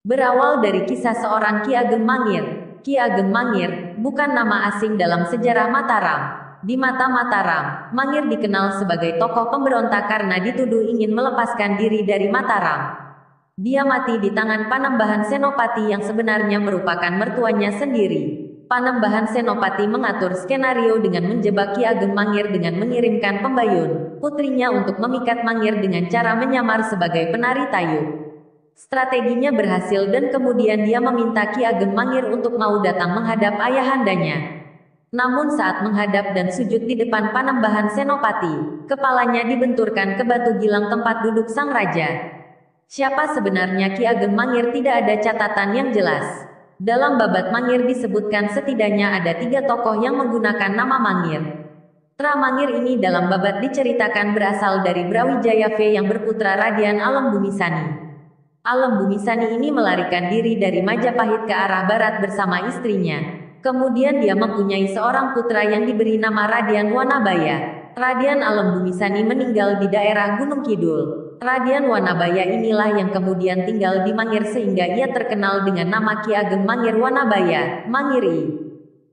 Berawal dari kisah seorang Ki Ageng Mangir. Ki Ageng Mangir bukan nama asing dalam sejarah Mataram. Di mata Mataram, Mangir dikenal sebagai tokoh pemberontak karena dituduh ingin melepaskan diri dari Mataram. Dia mati di tangan Panembahan Senopati yang sebenarnya merupakan mertuanya sendiri. Panembahan Senopati mengatur skenario dengan menjebak Ki Ageng Mangir dengan mengirimkan Pembayun, putrinya untuk memikat Mangir dengan cara menyamar sebagai penari tayub. Strateginya berhasil dan kemudian dia meminta Ki Ageng Mangir untuk mau datang menghadap ayahandanya. Namun saat menghadap dan sujud di depan Panembahan Senopati, kepalanya dibenturkan ke batu gilang tempat duduk sang raja. Siapa sebenarnya Ki Ageng Mangir tidak ada catatan yang jelas. Dalam babat Mangir disebutkan setidaknya ada 3 tokoh yang menggunakan nama Mangir. Tra Mangir ini dalam babat diceritakan berasal dari Brawijaya V yang berputra Radian Alem Bumisani. Alem Bumisani ini melarikan diri dari Majapahit ke arah barat bersama istrinya. Kemudian dia mempunyai seorang putra yang diberi nama Radian Wanabaya. Radian Alem Bumisani meninggal di daerah Gunung Kidul. Radian Wanabaya inilah yang kemudian tinggal di Mangir sehingga ia terkenal dengan nama Ki Ageng Mangir Wanabaya, Mangiri.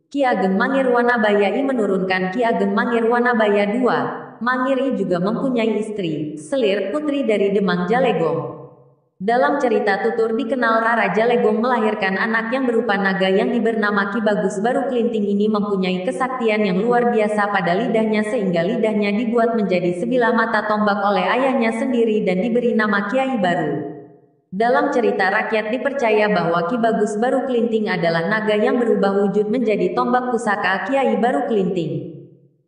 Ki Ageng Mangir Wanabaya I menurunkan Ki Ageng Mangir Wanabaya II. Mangiri juga mempunyai istri, Selir, putri dari Demang Jalegong. Dalam cerita tutur dikenal Rara Jalegong melahirkan anak yang berupa naga yang bernama Ki Bagus Baru Klinting ini mempunyai kesaktian yang luar biasa pada lidahnya sehingga lidahnya dibuat menjadi sebilah mata tombak oleh ayahnya sendiri dan diberi nama Kiai Baru. Dalam cerita rakyat dipercaya bahwa Ki Bagus Baru Klinting adalah naga yang berubah wujud menjadi tombak pusaka Kiai Baru Klinting.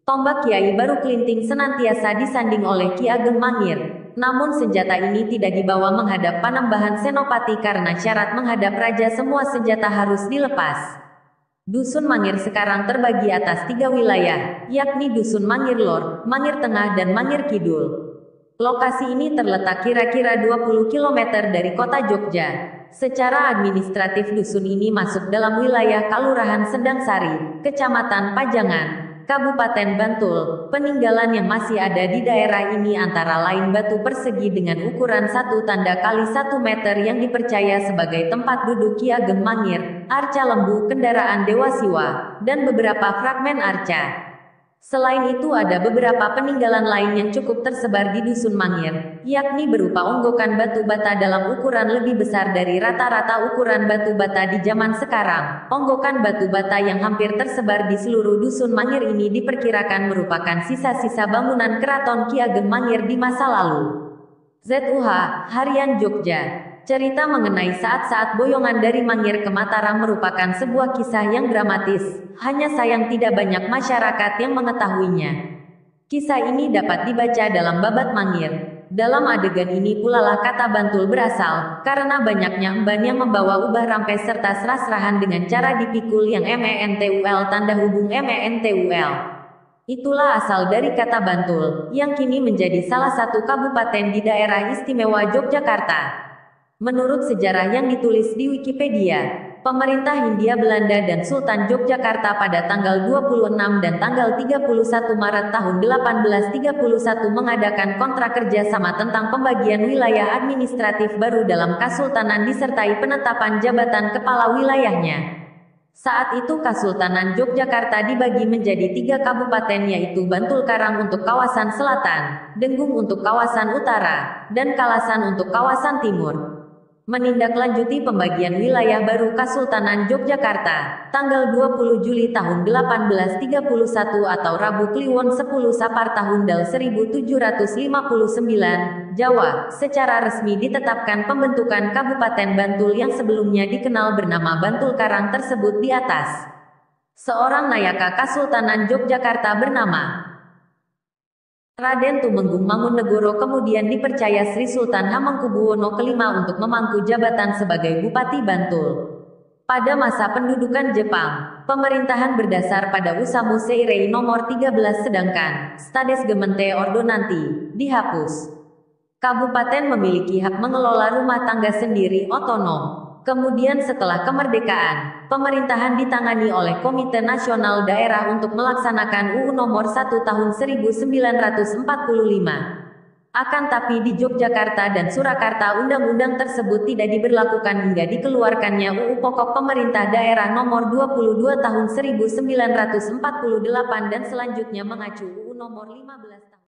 Tombak Kiai Baru Klinting senantiasa disanding oleh Ki Ageng Mangir. Namun senjata ini tidak dibawa menghadap Panembahan Senopati karena syarat menghadap raja semua senjata harus dilepas. Dusun Mangir sekarang terbagi atas 3 wilayah, yakni Dusun Mangir Lor, Mangir Tengah dan Mangir Kidul. Lokasi ini terletak kira-kira 20 km dari kota Jogja. Secara administratif dusun ini masuk dalam wilayah Kalurahan Sendangsari, Kecamatan Pajangan, Kabupaten Bantul. Peninggalan yang masih ada di daerah ini antara lain batu persegi dengan ukuran 1 tanda kali 1 meter yang dipercaya sebagai tempat duduk Ki Ageng Mangir, arca lembu kendaraan Dewa Siwa, dan beberapa fragmen arca. Selain itu ada beberapa peninggalan lain yang cukup tersebar di Dusun Mangir, yakni berupa onggokan batu bata dalam ukuran lebih besar dari rata-rata ukuran batu bata di zaman sekarang. Onggokan batu bata yang hampir tersebar di seluruh Dusun Mangir ini diperkirakan merupakan sisa-sisa bangunan Keraton Ki Ageng Mangir di masa lalu. ZUH, Harian Jogja. Cerita mengenai saat-saat boyongan dari Mangir ke Mataram merupakan sebuah kisah yang dramatis, hanya sayang tidak banyak masyarakat yang mengetahuinya. Kisah ini dapat dibaca dalam babat Mangir. Dalam adegan ini pula lah kata Bantul berasal, karena banyaknya emban yang membawa ubah rampes serta serah-serahan dengan cara dipikul yang mentul tanda hubung mentul. Itulah asal dari kata Bantul, yang kini menjadi salah satu kabupaten di daerah istimewa Yogyakarta. Menurut sejarah yang ditulis di Wikipedia, pemerintah Hindia Belanda dan Sultan Yogyakarta pada tanggal 26 dan tanggal 31 Maret tahun 1831 mengadakan kontrak kerjasama tentang pembagian wilayah administratif baru dalam Kasultanan disertai penetapan jabatan kepala wilayahnya. Saat itu Kasultanan Yogyakarta dibagi menjadi 3 kabupaten yaitu Bantul Karang untuk kawasan selatan, Denggung untuk kawasan utara, dan Kalasan untuk kawasan timur. Menindaklanjuti pembagian wilayah baru Kasultanan Yogyakarta, tanggal 20 Juli tahun 1831 atau Rabu Kliwon 10 Sapar tahun Dal 1759, Jawa, secara resmi ditetapkan pembentukan Kabupaten Bantul yang sebelumnya dikenal bernama Bantul Karang tersebut di atas. Seorang nayaka Kasultanan Yogyakarta bernama Raden Tumenggung Mangunegoro kemudian dipercaya Sri Sultan Hamengkubuwono V untuk memangku jabatan sebagai Bupati Bantul. Pada masa pendudukan Jepang, pemerintahan berdasar pada Usamu Seirei nomor 13 sedangkan Stades Gemente Ordonanti dihapus. Kabupaten memiliki hak mengelola rumah tangga sendiri otonom. Kemudian setelah kemerdekaan, pemerintahan ditangani oleh Komite Nasional Daerah untuk melaksanakan UU Nomor 1 Tahun 1945. Akan tapi di Yogyakarta dan Surakarta undang-undang tersebut tidak diberlakukan hingga dikeluarkannya UU Pokok Pemerintah Daerah Nomor 22 Tahun 1948 dan selanjutnya mengacu UU Nomor 15 Tahun